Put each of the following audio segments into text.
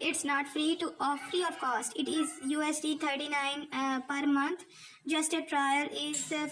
It's not free of cost. It is USD 39 per month. Just a trial is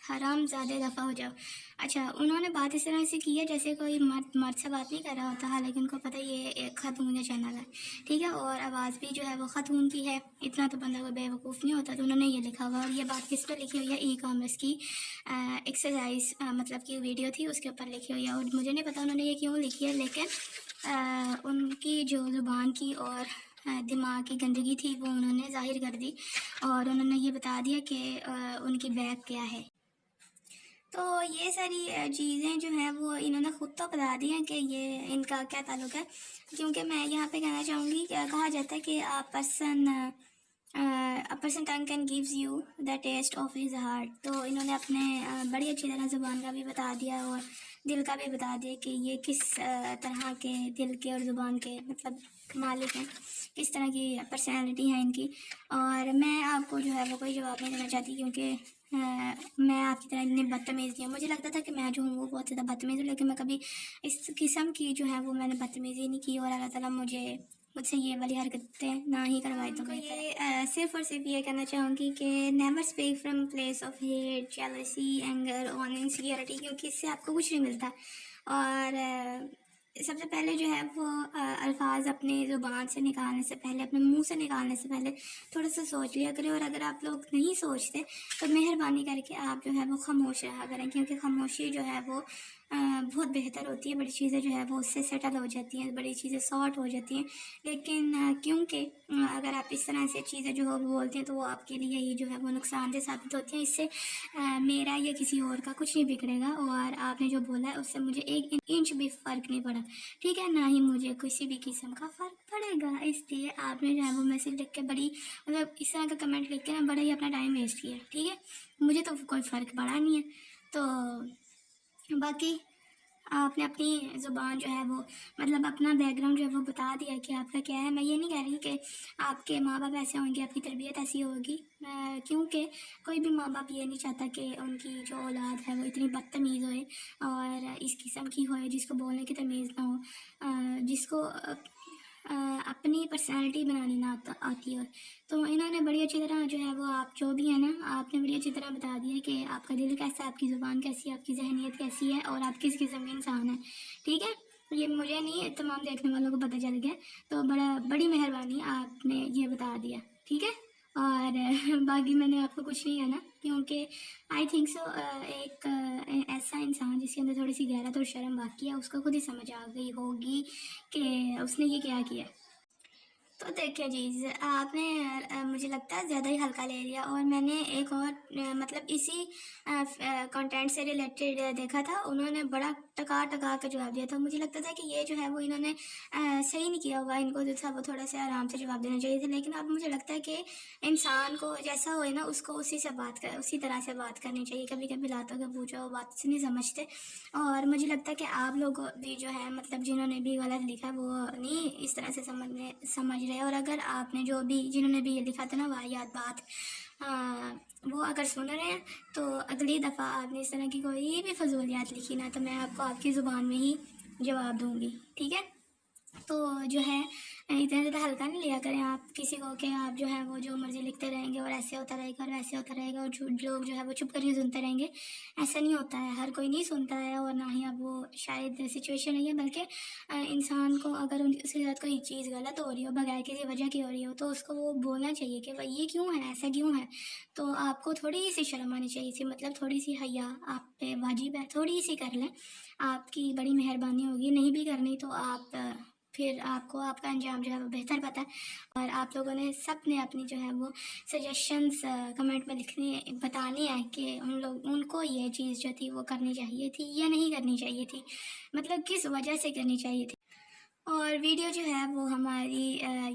حرام زیادہ دفعہ ہو جاؤ. اچھا انہوں نے بات اس طرح سے کی ہے جیسے کوئی مرد سے بات نہیں کر رہا ہوتا، حالانکہ ان کو پتہ یہ ایک خاتون کا چینل ہے، ٹھیک ہے، اور آواز بھی جو ہے وہ خاتون کی ہے. اتنا تو بندہ کوئی بیوقوف نہیں ہوتا. تو انہوں نے یہ لکھا ہوا، اور یہ بات کس پہ لکھی ہوئی ہے؟ ای کامرس کی ایکسرسائز مطلب کی ویڈیو تھی، اس کے اوپر لکھی ہوئی ہے. اور مجھے نہیں پتا انہوں نے یہ کیوں لکھی ہے، لیکن ان کی جو زبان کی اور دماغ کی گندگی تھی وہ انہوں نے ظاہر کر دی، اور انہوں نے یہ بتا دیا کہ ان کی بیک کیا ہے. تو یہ ساری چیزیں جو ہیں وہ انہوں نے خود تو بتا دی ہیں کہ یہ ان کا کیا تعلق ہے. کیونکہ میں یہاں پہ کہنا چاہوں گی کہ کہا جاتا ہے کہ a person tongue can gives you the taste of his heart. تو انہوں نے اپنے بڑی اچھی طرح زبان کا بھی بتا دیا اور دل کا بھی بتا دیا کہ یہ کس طرح کے دل کے اور زبان کے مطلب مالک ہیں، کس طرح کی پرسنالٹی ہے ان کی. اور میں آپ کو جو ہے وہ کوئی جواب نہیں دینا چاہتی، کیونکہ میں آپ کی طرح اتنی بدتمیز نہیں ہوں. مجھے لگتا تھا کہ میں جو ہوں وہ بہت زیادہ بدتمیز ہوں، لیکن میں کبھی اس قسم کی جو ہے وہ میں نے بدتمیزی نہیں کی، اور اللہ تعالیٰ مجھ سے یہ والی حرکتیں نہ ہی کروائی. تو یہ صرف اور صرف یہ کہنا چاہوں گی کہ never speak from place of hate, jealousy, anger اور انسیکیورٹی، کیونکہ اس سے آپ کو کچھ نہیں ملتا. اور سب سے پہلے جو ہے وہ الفاظ اپنی زبان سے نکالنے سے پہلے، اپنے منہ سے نکالنے سے پہلے تھوڑا سا سوچ لیا کریں. اور اگر آپ لوگ نہیں سوچتے تو مہربانی کر کے آپ جو ہے وہ خاموش رہا کریں، کیونکہ خاموشی جو ہے وہ بہت بہتر ہوتی ہے. بڑی چیزیں جو ہے وہ اس سے سیٹل ہو جاتی ہیں، بڑی چیزیں سارٹ ہو جاتی ہیں. لیکن کیونکہ اگر آپ اس طرح سے چیزیں جو ہے وہ بولتے ہیں تو وہ آپ کے لیے ہی جو ہے وہ نقصان دہ ثابت ہوتی ہیں. اس سے میرا یا کسی اور کا کچھ نہیں بگڑے گا، اور آپ نے جو بولا ہے اس سے مجھے 1 انچ بھی فرق نہیں پڑا، ٹھیک ہے، نہ ہی مجھے کسی بھی قسم کا فرق پڑے گا. اس لیے آپ نے جو ہے وہ میسج لکھ کے بڑی مطلب اس طرح کا کمنٹ لکھ کے نا بڑا ہی اپنا ٹائم ویسٹ کیا، ٹھیک ہے. مجھے تو کوئی فرق پڑا نہیں ہے. تو باقی آپ نے اپنی زبان جو ہے وہ مطلب اپنا بیک گراؤنڈ جو ہے وہ بتا دیا کہ آپ کا کیا ہے. میں یہ نہیں کہہ رہی کہ آپ کے ماں باپ ایسے ہوں گے، آپ کی تربیت ایسی ہوگی، کیونکہ کوئی بھی ماں باپ یہ نہیں چاہتا کہ ان کی جو اولاد ہے وہ اتنی بدتمیز ہوئے اور اس قسم کی ہوئے جس کو بولنے کی تمیز نہ ہو، جس کو اپنی پرسنالٹی بنانی نہ آتی ہو. تو انہوں نے بڑی اچھی طرح جو ہے وہ آپ جو بھی ہے نا، آپ نے بڑی اچھی طرح بتا دیا کہ آپ کا دل کیسا ہے، آپ کی زبان کیسی ہے، آپ کی ذہنیت کیسی ہے، اور آپ کس قسم کے انسان ہیں، ٹھیک ہے. یہ مجھے نہیں، تمام دیکھنے والوں کو پتہ چل گیا. تو بڑی مہربانی آپ نے یہ بتا دیا، ٹھیک ہے. اور باقی میں نے آپ کو کچھ نہیں کہنا، کیونکہ آئی تھنک سو ایک ایسا انسان جس کے اندر تھوڑی سی غیرت اور شرم باقی ہے، اس کو خود ہی سمجھ آ گئی ہوگی کہ اس نے یہ کیا کیا. تو دیکھیں جی، آپ نے مجھے لگتا ہے زیادہ ہی ہلکا لے لیا. اور میں نے ایک اور مطلب اسی کنٹینٹ سے ریلیٹڈ دیکھا تھا، انہوں نے بڑا ٹکا کے جواب دیا تھا. مجھے لگتا تھا کہ یہ جو ہے وہ انہوں نے صحیح نہیں کیا ہوا، ان کو جو تھا وہ تھوڑا سا آرام سے جواب دینا چاہیے تھا. لیکن اب مجھے لگتا ہے کہ انسان کو جیسا ہوئے نا اس کو اسی طرح سے بات کرنی چاہیے. کبھی کبھی لاتوں کے پوچھو بات سے نہیں سمجھتے. اور مجھے لگتا ہے کہ آپ لوگ بھی جو ہے مطلب جنہوں نے بھی غلط لکھا وہ نہیں اس طرح سے سمجھ رہے. اور اگر آپ نے جنہوں نے بھی یہ لکھا تھا نا واحد بات، وہ اگر سن رہے ہیں تو اگلی دفعہ آپ نے اس طرح کی کوئی بھی فضولیات لکھی نا تو میں آپ کو آپ کی زبان میں ہی جواب دوں گی، ٹھیک ہے. تو جو ہے اتنا زیادہ ہلکا نہیں لیا کریں آپ کسی کو کہ آپ جو ہے وہ جو مرضی لکھتے رہیں گے اور ایسے ہوتا رہے گا اور ویسے ہوتا رہے گا، اور لوگ جو ہے وہ چپ کر کے سنتے رہیں گے. ایسا نہیں ہوتا ہے، ہر کوئی نہیں سنتا ہے، اور نہ ہی اب وہ شاید سچویشن نہیں ہے. بلکہ انسان کو اگر اس کے ساتھ کوئی چیز غلط ہو رہی ہو بغیر کسی وجہ کی ہو رہی ہو تو اس کو وہ بولنا چاہیے کہ بھائی یہ کیوں ہے، ایسا کیوں ہے. تو آپ کو تھوڑی سی شرم آنی چاہیے تھی، مطلب تھوڑی سی حیا آپ پہ واجب ہے، تھوڑی سی کر لیں، آپ کی بڑی مہربانی ہوگی. نہیں بھی کرنی تو پھر آپ کو آپ کا انجام جو ہے وہ بہتر پتہ ہے. اور آپ لوگوں نے سب نے اپنی جو ہے وہ سجیشنز کمنٹ میں بتانی ہے کہ ان کو یہ چیز جو تھی وہ کرنی چاہیے تھی یا نہیں کرنی چاہیے تھی، مطلب کس وجہ سے کرنی چاہیے تھی. اور ویڈیو جو ہے وہ ہماری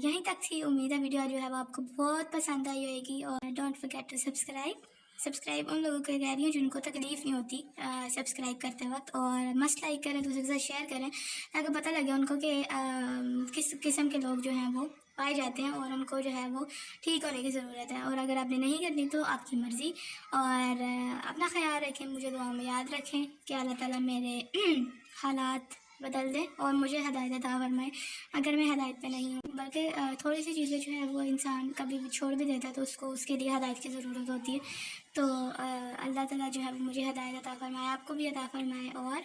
یہیں تک تھی. امید ہے ویڈیو جو ہے وہ آپ کو بہت پسند آئی ہوئے گی. اور ڈونٹ فرگیٹ ٹو سبسکرائب ان لوگوں کو کہہ رہی ہوں جن کو تکلیف نہیں ہوتی سبسکرائب کرتے وقت. اور مسٹ لائک کریں، دوسرے کے ساتھ شیئر کریں تاکہ پتہ لگے ان کو کہ کس قسم کے لوگ جو ہیں وہ پائے جاتے ہیں اور ان کو جو ہے وہ ٹھیک ہونے کی ضرورت ہے. اور اگر آپ نے نہیں کرنی تو آپ کی مرضی. اور اپنا خیال رکھیں، مجھے دعا میں یاد رکھیں کہ اللہ تعالیٰ میرے حالات بدل دے اور مجھے ہدایت عطا فرمائے اگر میں ہدایت پہ نہیں ہوں. بلکہ تھوڑی سی چیزیں جو ہے وہ انسان کبھی بھی چھوڑ بھی دیتا ہے تو اس کو اس کے لیے ہدایت کی ضرورت ہوتی ہے. تو اللہ تعالیٰ جو ہے وہ مجھے ہدایت عطا فرمائے, آپ کو بھی عطا فرمائے, اور